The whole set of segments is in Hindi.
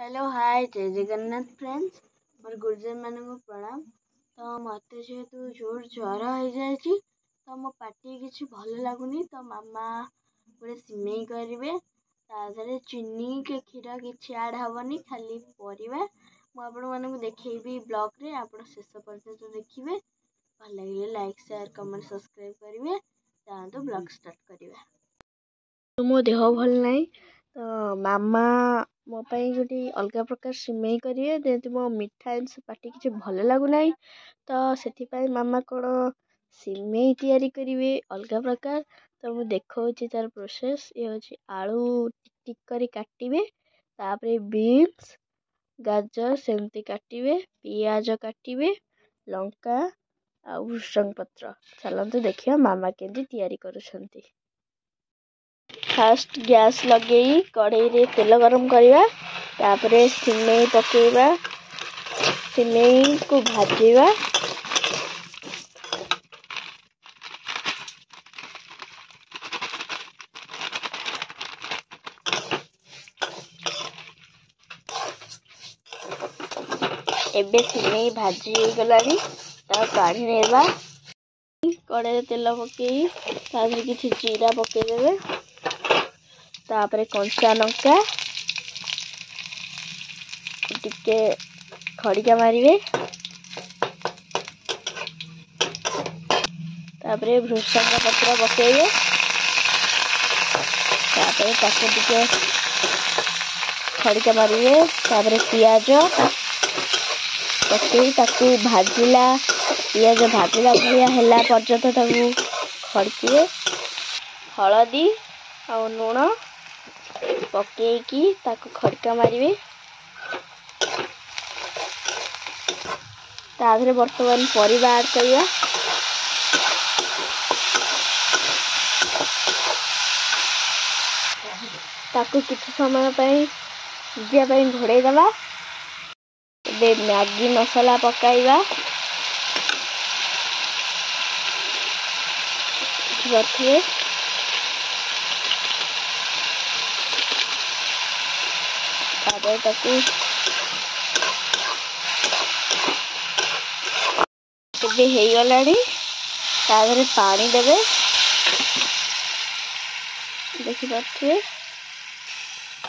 हेलो हाय जय जगन्नाथ फ्रेंड्स मोर गुरुजन मान को प्रणाम। तो मत जेहेतु जोर ज्वर हो जाए तो मो पार्टी किसी भल लगुनि तो मामा गोटे सिमेई करेंगे तादे चीनी के क्षीर किसी आड हेनी खाली परिवा मुझे देखी ब्लॉग रे आप शेष पर्यंत देखिए भल लगे लाइक शेयर कमेंट सब्सक्राइब करेंगे तो ब्लॉग स्टार्ट करिया। मो देह भल नहीं तो मामा मो गोटे अलग प्रकार सिमेई करेंगे जेहेतु मो मिठा जिनस पार्टी किसी भल लगुना तो से मामा कौन सिमेई तैयारी करेंगे अलग प्रकार। तो मुझे देखा तार प्रोसेस ये हूँ आलू टिक टिक कर काटे तापर बीन्स गाजर सेमती काटे पियाज काटे लंका आ भृषंग पत्र चलते देखिए मामा केमती तैयारी करुछंती। फास्ट गैस लगे कढ़ई रे तेल गरम करवा तापरे सिमेई पकेवा सिमेई को भाजीवा एबे सिमेई भाजी गलानी काढ़ी नेबा कड़े तेल पकई तापर किसी जीरा पकईदेवे तापर कंचा लंका टिके खड़िका मारे तापर भृषंग पत्र पकईबे तापर टिके खड़िका मारे तापर पियाज पकई ताकू भाजिला पियाज भाजिला भाया है पर्यंत खड़किए हलदी आ लुण पकईकी ताकू खड़का मारे ताधरे बर्तमान परिवा ऐड करवा ताकू किसी समय सिझा घोड़े दबा ए मैगी मसाला पकाइबा रखिए तापर ताकू हो गलानी ताधरे पानी देवे देखिए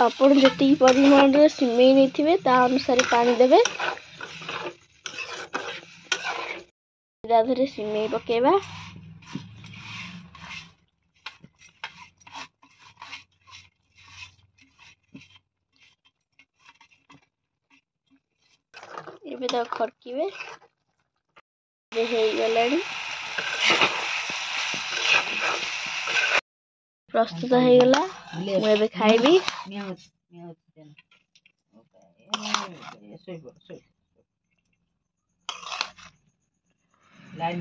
आपण जी परिमाण रे सिमेई नहीं ता अनुसार पानी देवे ताधरे सिमेई पकेवा ये तो खड़कीबे गलानी प्रस्तुत हो गला मुझे खाइबी। लाइन